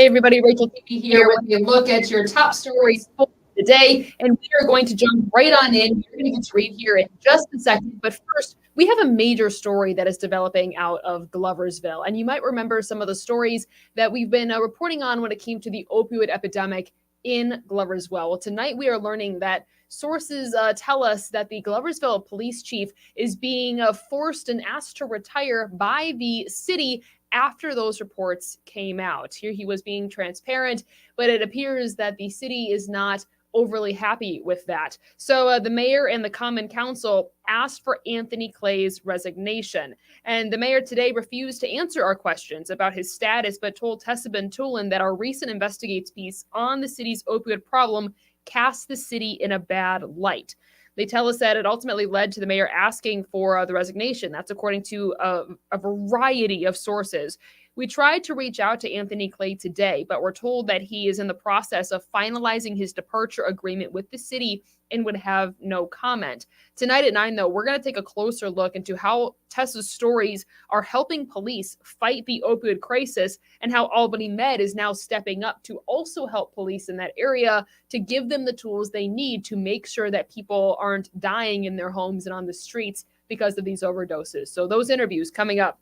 Hey everybody, Rachel TV here with a look at your top stories for today, and we are going to jump right on in. You're going to get to read here in just a second, but first, we have a major story that is developing out of Gloversville, and you might remember some of the stories that we've been reporting on when it came to the opioid epidemic in Gloversville. Well, tonight we are learning that sources tell us that the Gloversville Police Chief is being forced and asked to retire by the city after those reports came out. Here he was being transparent, but it appears that the city is not overly happy with that. So the mayor and the common council asked for Anthony Clay's resignation. And the mayor today refused to answer our questions about his status, but told Tessa Bentulin that our recent Investigates piece on the city's opioid problem cast the city in a bad light. They tell us that it ultimately led to the mayor asking for the resignation. That's according to a variety of sources. We tried to reach out to Anthony Clay today, but we're told that he is in the process of finalizing his departure agreement with the city and would have no comment. Tonight at 9, though, we're going to take a closer look into how Tessa's stories are helping police fight the opioid crisis and how Albany Med is now stepping up to also help police in that area to give them the tools they need to make sure that people aren't dying in their homes and on the streets because of these overdoses. So those interviews coming up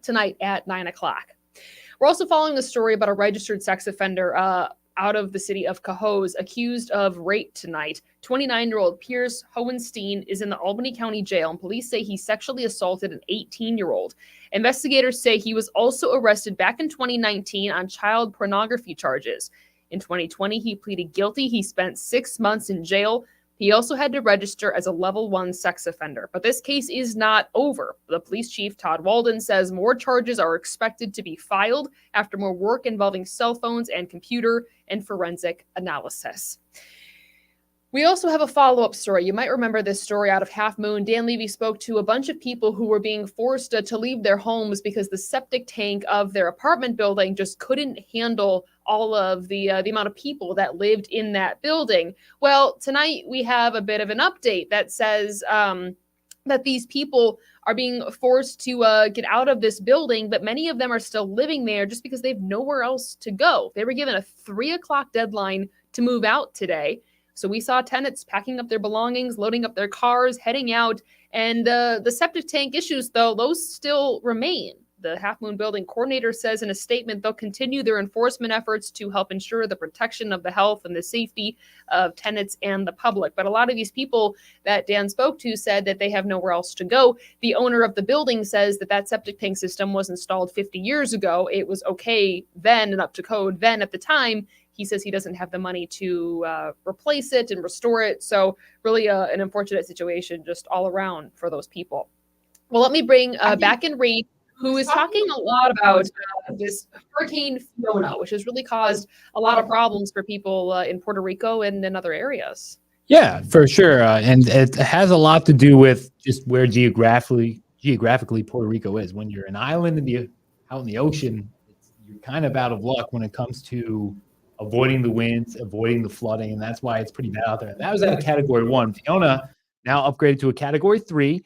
tonight at 9 o'clock. We're also following the story about a registered sex offender out of the city of Cohoes accused of rape tonight. 29-year-old Pierce Hohenstein is in the Albany County Jail, and police say he sexually assaulted an 18-year-old. Investigators say he was also arrested back in 2019 on child pornography charges. In 2020, he pleaded guilty. He spent 6 months in jail. He also had to register as a level 1 sex offender. But this case is not over. The police chief, Todd Walden, says more charges are expected to be filed after more work involving cell phones and computer and forensic analysis. We also have a follow-up story. You might remember this story out of Halfmoon. Dan Levy spoke to a bunch of people who were being forced to leave their homes because the septic tank of their apartment building just couldn't handle all of the amount of people that lived in that building. Well, tonight we have a bit of an update that says that these people are being forced to get out of this building, but many of them are still living there just because they have nowhere else to go. They were given a 3 o'clock deadline to move out today. So we saw tenants packing up their belongings, loading up their cars, heading out. And the septic tank issues, though, those still remain. The Halfmoon building coordinator says in a statement they'll continue their enforcement efforts to help ensure the protection of the health and the safety of tenants and the public. But a lot of these people that Dan spoke to said that they have nowhere else to go. The owner of the building says that septic tank system was installed 50 years ago. It was okay then and up to code then at the time. He says he doesn't have the money to replace it and restore it. So really an unfortunate situation just all around for those people. Well, let me bring back in Reed, who is talking a lot about this Hurricane Fiona, which has really caused a lot of problems for people in Puerto Rico and in other areas. Yeah, for sure. And it has a lot to do with just where geographically Puerto Rico is. When you're an island out in the ocean, you're kind of out of luck when it comes to avoiding the winds, avoiding the flooding, and that's why it's pretty bad out there. And that was at a Category 1. Fiona now upgraded to a Category 3,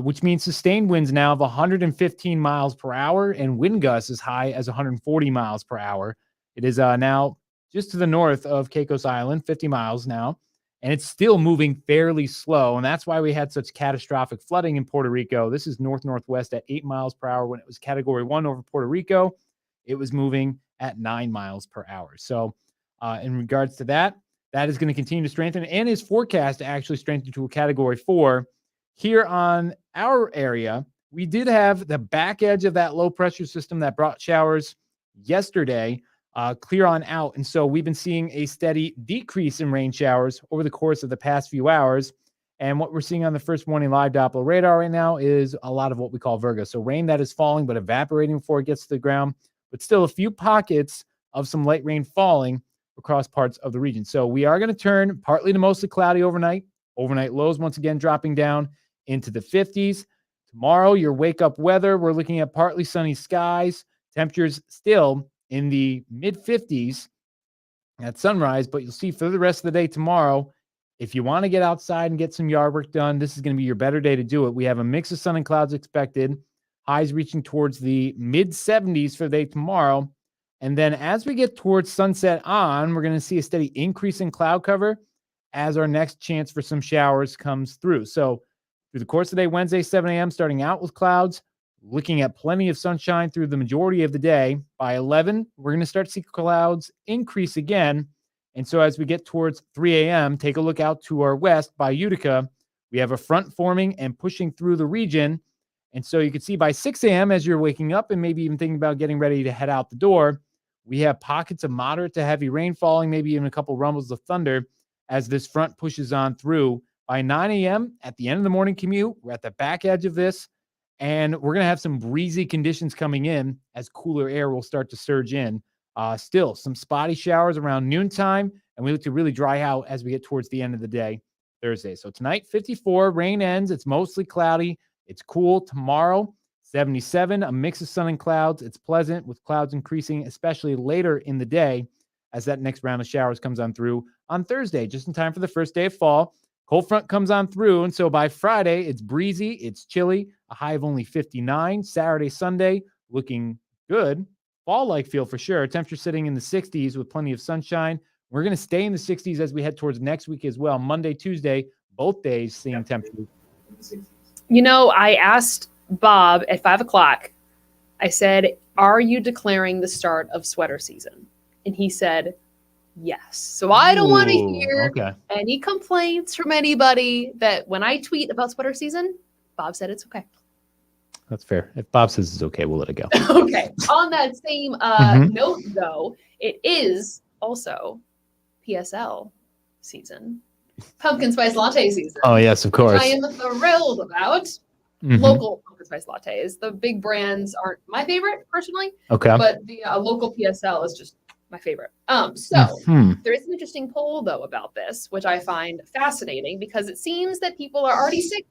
which means sustained winds now of 115 miles per hour and wind gusts as high as 140 miles per hour. It is now just to the north of Caicos Island, 50 miles now, and it's still moving fairly slow, and that's why we had such catastrophic flooding in Puerto Rico. This is north-northwest at 8 miles per hour. When it was Category 1 over Puerto Rico, it was moving at 9 miles per hour. So in regards to that is going to continue to strengthen and is forecast to actually strengthen to a Category 4. Here on our area, we did have the back edge of that low pressure system that brought showers yesterday clear on out. And so we've been seeing a steady decrease in rain showers over the course of the past few hours. And what we're seeing on the First Warning Live Doppler radar right now is a lot of what we call virga. So rain that is falling but evaporating before it gets to the ground, but still a few pockets of some light rain falling across parts of the region. So we are going to turn partly to mostly cloudy overnight. Overnight lows once again dropping down into the 50s. Tomorrow, your wake-up weather, we're looking at partly sunny skies. Temperatures still in the mid-50s at sunrise, but you'll see for the rest of the day tomorrow, if you want to get outside and get some yard work done, this is going to be your better day to do it. We have a mix of sun and clouds expected. Highs reaching towards the mid-70s for the day tomorrow. And then as we get towards sunset on, we're going to see a steady increase in cloud cover as our next chance for some showers comes through. So through the course of the day, Wednesday, 7 a.m., starting out with clouds, looking at plenty of sunshine through the majority of the day. By 11, we're going to start to see clouds increase again. And so as we get towards 3 a.m., take a look out to our west by Utica. We have a front forming and pushing through the region. And so you can see by 6 a.m., as you're waking up and maybe even thinking about getting ready to head out the door, we have pockets of moderate to heavy rain falling, maybe even a couple rumbles of thunder as this front pushes on through. By 9 a.m., at the end of the morning commute, we're at the back edge of this, and we're going to have some breezy conditions coming in as cooler air will start to surge in. Still, some spotty showers around noontime, and we look to really dry out as we get towards the end of the day, Thursday. So tonight, 54, rain ends. It's mostly cloudy. It's cool. Tomorrow, 77, a mix of sun and clouds. It's pleasant with clouds increasing, especially later in the day as that next round of showers comes on through on Thursday, just in time for the first day of fall. Cold front comes on through, and so by Friday, it's breezy, it's chilly, a high of only 59. Saturday, Sunday, looking good. Fall-like feel for sure. Temperature sitting in the 60s with plenty of sunshine. We're going to stay in the 60s as we head towards next week as well. Monday, Tuesday, both days seeing temperature. You know, I asked Bob at 5 o'clock, I said, are you declaring the start of sweater season? And he said, yes. So I don't want to hear any complaints from anybody that when I tweet about sweater season, Bob said it's okay. That's fair. If Bob says it's okay, we'll let it go. Okay. On that same note, though, it is also PSL season. Pumpkin spice latte season. Oh, yes, of course. I am thrilled about local pumpkin spice lattes. The big brands aren't my favorite, personally. Okay. But the local PSL is just my favorite. There is an interesting poll, though, about this, which I find fascinating because it seems that people are already sick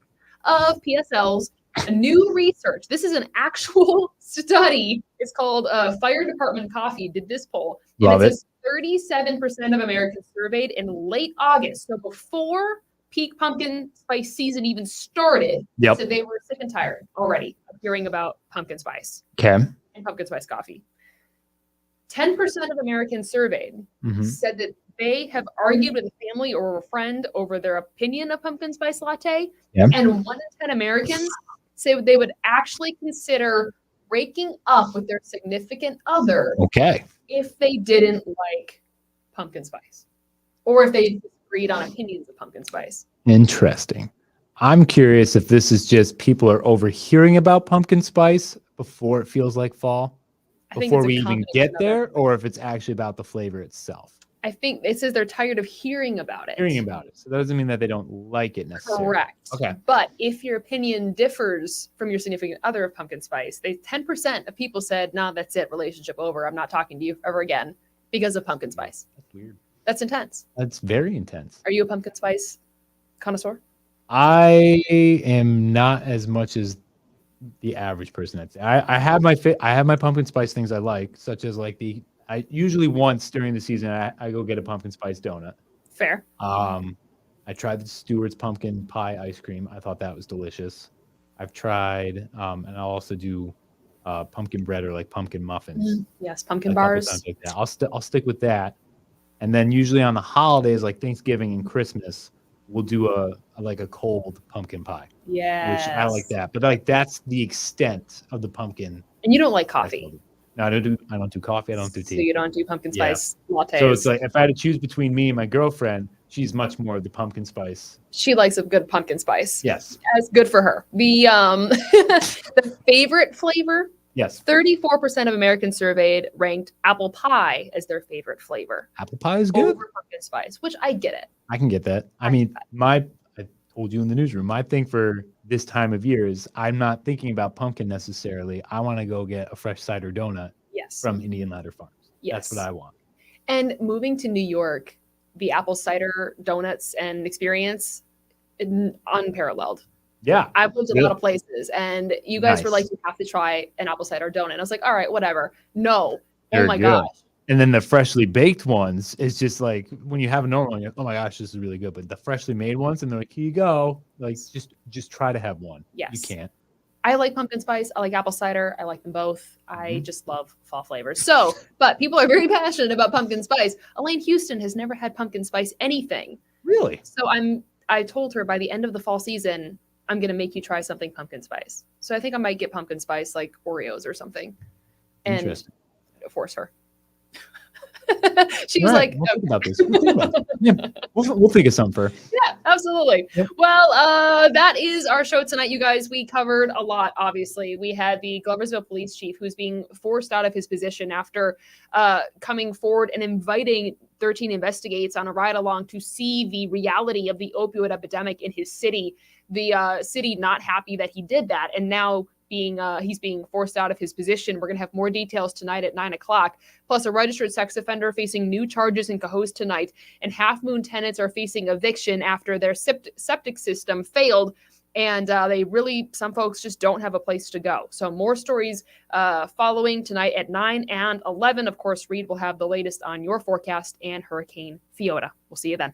of PSLs. New research. This is an actual study. It's called Fire Department Coffee did this poll. And Love it. Says 37% of Americans surveyed in late August, so before peak pumpkin spice season even started, said they were sick and tired already of hearing about pumpkin spice and pumpkin spice coffee. 10% of Americans surveyed said that they have argued with a family or a friend over their opinion of pumpkin spice latte. And 1 in 10 Americans say they would actually consider breaking up with their significant other if they didn't like pumpkin spice or if they disagreed on opinions of pumpkin spice. Interesting. I'm curious if this is just people are overhearing about pumpkin spice before it feels like fall, before we even get there, or if it's actually about the flavor itself. I think it says they're tired of hearing about it. So that doesn't mean that they don't like it necessarily. Correct. Okay. But if your opinion differs from your significant other of pumpkin spice, 10% of people said, "No, that's it. Relationship over. I'm not talking to you ever again because of pumpkin spice." That's weird. That's intense. That's very intense. Are you a pumpkin spice connoisseur? I am not as much as the average person. I have my pumpkin spice things I like, such as like I usually once during the season I go get a pumpkin spice donut. Fair. I tried the Stewart's pumpkin pie ice cream. I thought that was delicious. I've tried, and I'll also do pumpkin bread or like pumpkin muffins. Yes, pumpkin bars. Like that. I'll stick with that. And then usually on the holidays like Thanksgiving and Christmas, we'll do a cold pumpkin pie. Yeah. Which I like that. But like that's the extent of the pumpkin. And you don't like coffee. No, I don't do coffee. I don't do tea. So you don't do pumpkin spice lattes. So it's like if I had to choose between me and my girlfriend, she's much more of the pumpkin spice. She likes a good pumpkin spice. Yes. That's good for her. The the favorite flavor. Yes. 34% of Americans surveyed ranked apple pie as their favorite flavor. Apple pie is good. Over pumpkin spice, which I get it. I can get that. I mean, I told you in the newsroom, my thing for this time of year is I'm not thinking about pumpkin necessarily. I want to go get a fresh cider donut from Indian Ladder Farms. Yes. That's what I want. And moving to New York, the apple cider donuts and experience, unparalleled. Yeah. I've lived in a lot of places, and you guys were like, you have to try an apple cider donut. And I was like, all right, whatever. No. They're oh my good. gosh. And then the freshly baked ones is just like when you have a normal one, you're like, oh my gosh, this is really good. But the freshly made ones, and they're like, here you go. Like just try to have one. Yes. You can't. I like pumpkin spice. I like apple cider. I like them both. I just love fall flavors. So, but people are very passionate about pumpkin spice. Elaine Houston has never had pumpkin spice anything. Really? So I told her by the end of the fall season, I'm going to make you try something pumpkin spice. So I think I might get pumpkin spice like Oreos or something and force her. She's like, we'll think about this. Yeah, we'll think of something for her. Yeah, absolutely. Yep. Well, that is our show tonight, you guys. We covered a lot, obviously. We had the Gloversville Police Chief who's being forced out of his position after coming forward and inviting 13 Investigates on a ride along to see the reality of the opioid epidemic in his city. The city not happy that he did that, and now he's being forced out of his position. We're going to have more details tonight at 9:00. Plus, a registered sex offender facing new charges in Cohoes tonight, and Halfmoon tenants are facing eviction after their septic system failed, and some folks just don't have a place to go. So more stories following tonight at 9 and 11. Of course, Reed will have the latest on your forecast and Hurricane Fiona. We'll see you then.